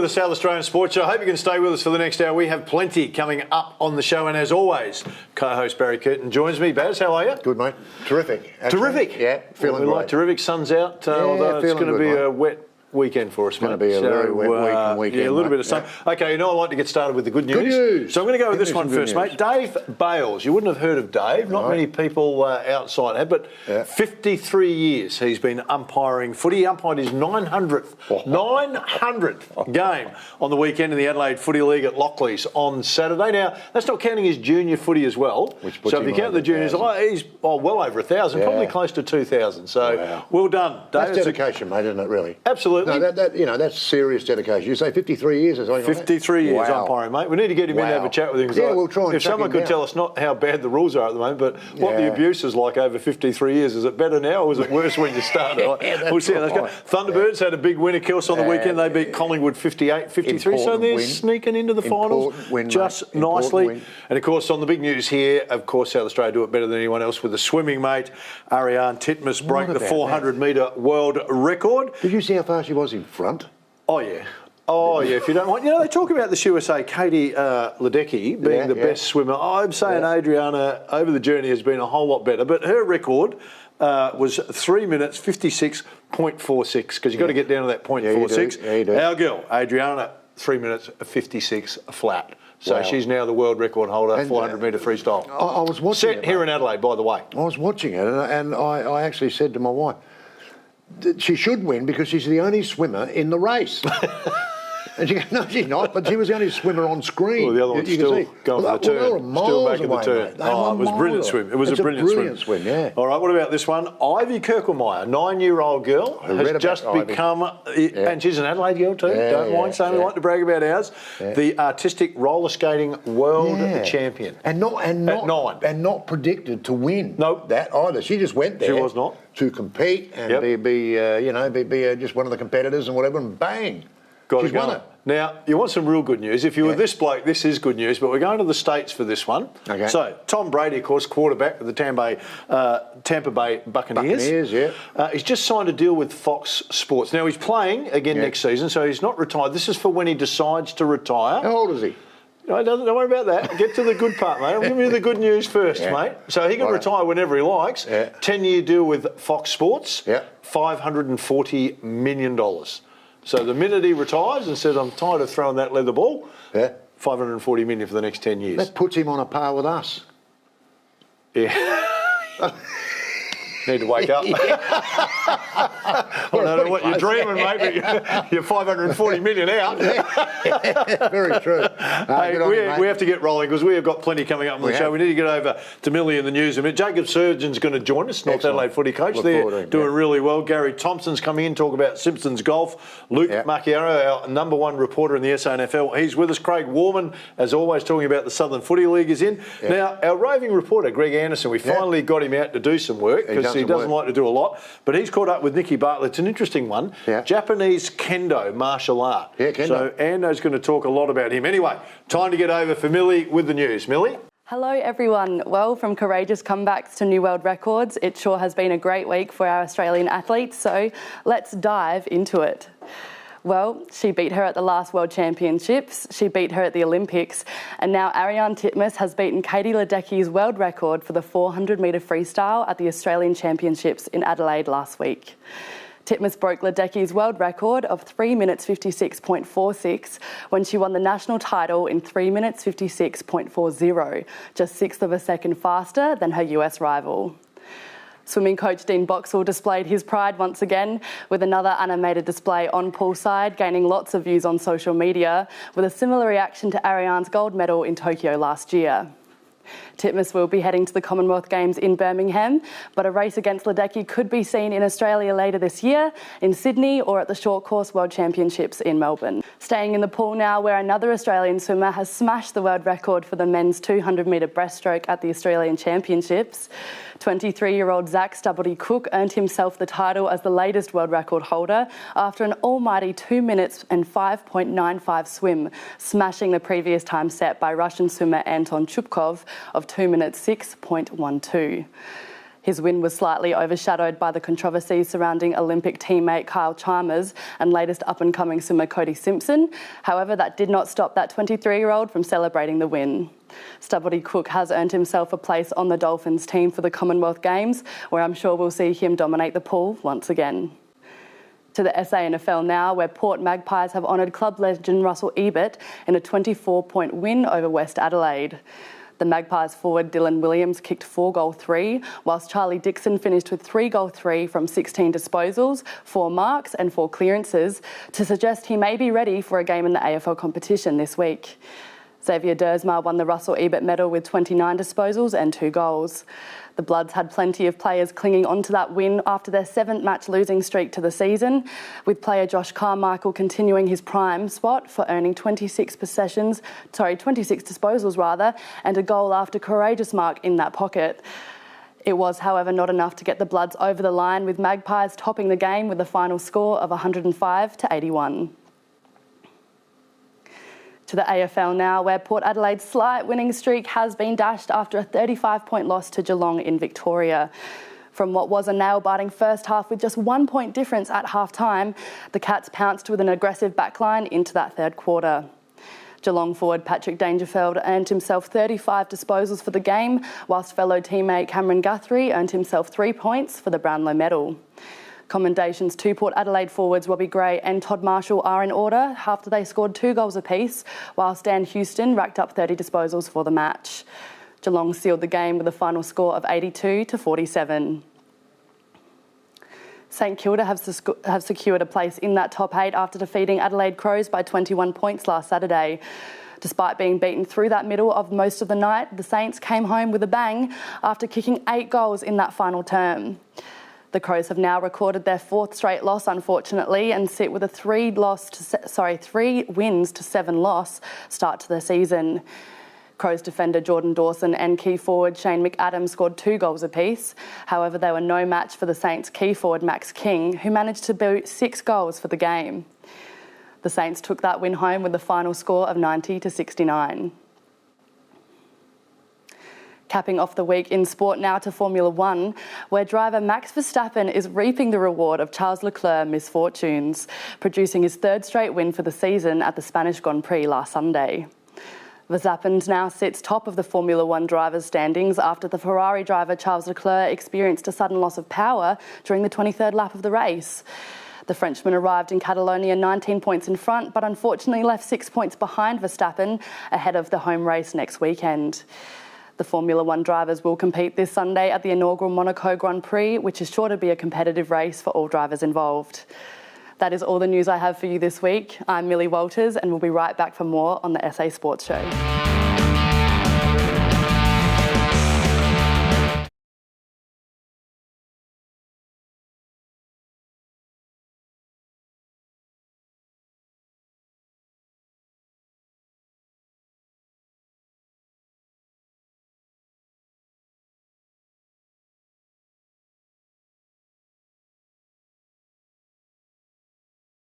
with the South Australian Sports Show. I hope you can stay with us for the next hour. We have plenty coming up on the show, and as always, co-host Barry Curtin joins me. Baz, how are you? Good, mate. Terrific. Actually. Terrific? Yeah, feeling great. Like terrific. Sun's out, although it's going to be a wet weekend for us, mate. It's going to be a very wet weekend. Yeah, a little bit of sun. Yeah. Okay, I'd like to get started with the good news. Good news. So I'm going to go with this one first, mate. Dave Bales. You wouldn't have heard of Dave. Not many people outside have, but 53 years he's been umpiring footy. He umpired his 900th game on the weekend in the Adelaide Footy League at Lockleys on Saturday. Now, that's not counting his junior footy as well. So if you count the juniors, he's well over 1,000, probably close to 2,000. So well done, Dave. That's dedication, mate, isn't it, really? Absolutely. No, that's serious dedication. You say 53 years or something 53 years umpiring, mate. We need to get him in to have a chat with him. Yeah, we'll try and if someone could tell us not how bad the rules are at the moment, but what the abuse is like over 53 years. Is it better now or was it worse when you started? We'll see how those go. Thunderbirds had a big win, of course, on the weekend. They beat Collingwood 58-53, so they're sneaking into the finals just nicely. And, of course, on the big news here, of course, South Australia do it better than anyone else with the swimming, mate. Ariane Titmus broke the 400-metre world record. Did you see how far she was in front? Oh, yeah. Oh, yeah, if you don't want... You know, they talk about this USA, Katie Ledecky, being the best swimmer. I'm saying Adriana, over the journey, has been a whole lot better. But her record was 3 minutes, 56.46, because you've got to get down to that 0.46. Yeah, you do. Our girl, Adriana, 3 minutes, 56 flat. So she's now the world record holder, 400-metre freestyle. I was watching it. Set here in Adelaide, by the way. I was watching it, and I actually said to my wife, she should win because she's the only swimmer in the race. And she goes, no, she's not, but she was the only swimmer on screen. Well, the other one's still going for the turn. They were miles still making away, the turn. Oh, it was a brilliant swim. It was a brilliant swim. Yeah. All right, what about this one? Ivy Kirklemeyer, 9-year-old girl, has just become, and she's an Adelaide girl too, don't mind saying, we like to brag about ours, the artistic roller skating world champion. And not predicted to win that either. She just went there. She was not. To compete and be just one of the competitors and whatever, and bang. She's won it. Now, you want some real good news. If you were this bloke, this is good news, but we're going to the States for this one. Okay. So, Tom Brady, of course, quarterback of the Tampa Bay Buccaneers. He's just signed a deal with Fox Sports. Now, he's playing again next season, so he's not retired. This is for when he decides to retire. How old is he? No, don't worry about that. Get to the good part, mate. I'll give you the good news first, mate. So he can retire whenever he likes. 10-year deal with Fox Sports, $540 million. So the minute he retires and says, I'm tired of throwing that leather ball, $540 million for the next 10 years. That puts him on a par with us. Yeah. Need to wake up. I don't know what you're dreaming, mate, but you're $540 million out. Very true. Hey, we have to get rolling because we have got plenty coming up on the show. We need to get over to Millie in the news. I mean, Jacob Surgeon's going to join us, North Adelaide footy coach. They're doing really well. Gary Thompson's coming in, talk about Simpsons golf. Luke Macchiaro, our number one reporter in the SANFL, he's with us. Craig Warman, as always, talking about the Southern Footy League is in. Now, our roving reporter, Greg Anderson, we finally got him out to do some work because he doesn't like to do a lot, but he's caught up with Nicky Bartlett. It's an interesting one. Japanese kendo martial art. Kendo. So Ando's going to talk a lot about him. Anyway, time to get over for Millie with the news. Millie? Hello everyone. Well, from courageous comebacks to new world records, it sure has been a great week for our Australian athletes, so let's dive into it. Well, she beat her at the last World Championships, she beat her at the Olympics, and now Ariane Titmus has beaten Katie Ledecky's world record for the 400-metre freestyle at the Australian Championships in Adelaide last week. Titmus broke Ledecky's world record of 3 minutes 56.46 when she won the national title in 3 minutes 56.40, just 1/6 of a second faster than her US rival. Swimming coach Dean Boxall displayed his pride once again with another animated display on poolside, gaining lots of views on social media, with a similar reaction to Ariane's gold medal in Tokyo last year. Titmus will be heading to the Commonwealth Games in Birmingham, but a race against Ledecky could be seen in Australia later this year, in Sydney or at the Short Course World Championships in Melbourne. Staying in the pool now, where another Australian swimmer has smashed the world record for the men's 200-metre breaststroke at the Australian Championships. 23-year-old Zach Stubblety Cook earned himself the title as the latest world record holder after an almighty 2 minutes and 5.95 swim, smashing the previous time set by Russian swimmer Anton Chupkov of 2 minutes 6.12. His win was slightly overshadowed by the controversy surrounding Olympic teammate Kyle Chalmers and latest up-and-coming swimmer Cody Simpson. However, that did not stop that 23-year-old from celebrating the win. Stubblety Cook has earned himself a place on the Dolphins team for the Commonwealth Games, where I'm sure we'll see him dominate the pool once again. To the SANFL now, where Port Magpies have honoured club legend Russell Ebert in a 24-point win over West Adelaide. The Magpies forward Dylan Williams kicked 4-goal 3, whilst Charlie Dixon finished with 3-goal 3 from 16 disposals, 4 marks and 4 clearances, to suggest he may be ready for a game in the AFL competition this week. Xavier Dersma won the Russell Ebert medal with 29 disposals and 2 goals. The Bloods had plenty of players clinging on to that win after their 7th match losing streak to the season, with player Josh Carmichael continuing his prime spot for earning 26 disposals and a goal after courageous mark in that pocket. It was, however, not enough to get the Bloods over the line, with Magpies topping the game with a final score of 105-81. To the AFL now, where Port Adelaide's slight winning streak has been dashed after a 35-point loss to Geelong in Victoria. From what was a nail-biting first half with just 1 point difference at half-time, the Cats pounced with an aggressive backline into that third quarter. Geelong forward Patrick Dangerfield earned himself 35 disposals for the game, whilst fellow teammate Cameron Guthrie earned himself 3 points for the Brownlow medal. Commendations to Port Adelaide forwards Robbie Gray and Todd Marshall are in order after they scored 2 goals apiece, whilst Dan Houston racked up 30 disposals for the match. Geelong sealed the game with a final score of 82-47. St Kilda have secured a place in that top 8 after defeating Adelaide Crows by 21 points last Saturday. Despite being beaten through that middle of most of the night, the Saints came home with a bang after kicking 8 goals in that final term. The Crows have now recorded their 4th straight loss, unfortunately, and sit with a 3 wins to 7 loss start to the season. Crows defender Jordan Dawson and key forward Shane McAdams scored 2 goals apiece. However, they were no match for the Saints' key forward Max King, who managed to boot 6 goals for the game. The Saints took that win home with a final score of 90-69. Capping off the week in sport now to Formula One, where driver Max Verstappen is reaping the reward of Charles Leclerc's misfortunes, producing his 3rd straight win for the season at the Spanish Grand Prix last Sunday. Verstappen now sits top of the Formula One drivers' standings after the Ferrari driver Charles Leclerc experienced a sudden loss of power during the 23rd lap of the race. The Frenchman arrived in Catalonia 19 points in front, but unfortunately left 6 points behind Verstappen ahead of the home race next weekend. The Formula One drivers will compete this Sunday at the inaugural Monaco Grand Prix, which is sure to be a competitive race for all drivers involved. That is all the news I have for you this week. I'm Millie Walters, and we'll be right back for more on the SA Sports Show.